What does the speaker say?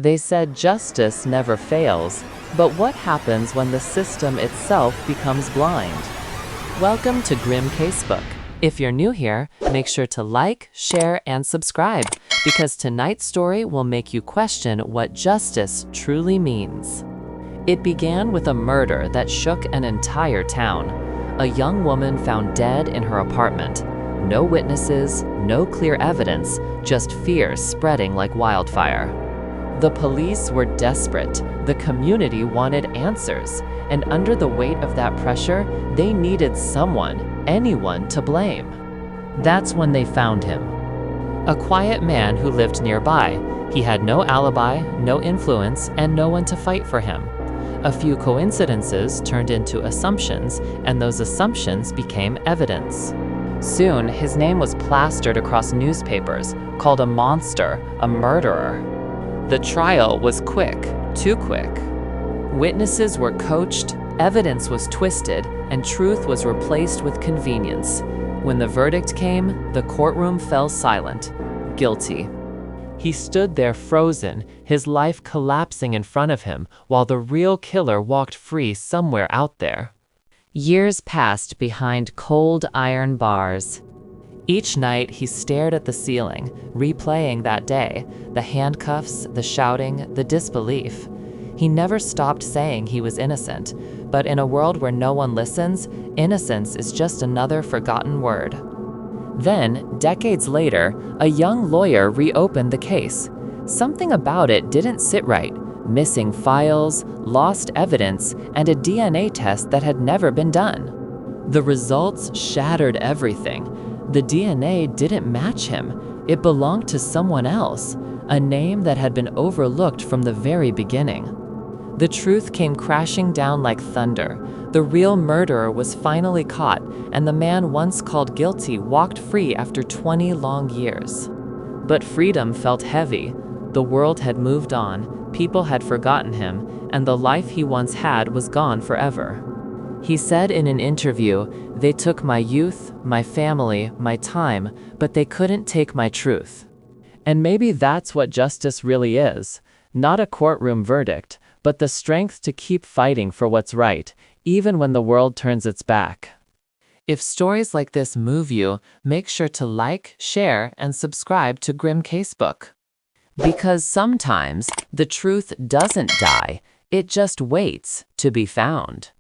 They said justice never fails, but what happens when the system itself becomes blind? Welcome to Grim Casebook. If you're new here, make sure to like, share, and subscribe, because tonight's story will make you question what justice truly means. It began with a murder that shook an entire town. A young woman found dead in her apartment. No witnesses, no clear evidence, just fear spreading like wildfire. The police were desperate. The community wanted answers, and under the weight of that pressure, they needed someone, anyone to blame. That's when they found him. A quiet man who lived nearby. He had no alibi, no influence, and no one to fight for him. A few coincidences turned into assumptions, and those assumptions became evidence. Soon, his name was plastered across newspapers, called a monster, a murderer. The trial was quick, too quick. Witnesses were coached, evidence was twisted, and truth was replaced with convenience. When the verdict came, the courtroom fell silent. Guilty. He stood there frozen, his life collapsing in front of him, while the real killer walked free somewhere out there. Years passed behind cold iron bars. Each night, he stared at the ceiling, replaying that day, the handcuffs, the shouting, the disbelief. He never stopped saying he was innocent, but in a world where no one listens, innocence is just another forgotten word. Then, decades later, a young lawyer reopened the case. Something about it didn't sit right. Missing files, lost evidence, and a DNA test that had never been done. The results shattered everything. The DNA didn't match him. It belonged to someone else, a name that had been overlooked from the very beginning. The truth came crashing down like thunder. The real murderer was finally caught, and the man once called guilty walked free after 20 long years. But freedom felt heavy. The world had moved on, people had forgotten him, and the life he once had was gone forever. He said in an interview, "They took my youth, my family, my time, but they couldn't take my truth." And maybe that's what justice really is. Not a courtroom verdict, but the strength to keep fighting for what's right, even when the world turns its back. If stories like this move you, make sure to like, share, and subscribe to Grim Casebook. Because sometimes the truth doesn't die, it just waits to be found.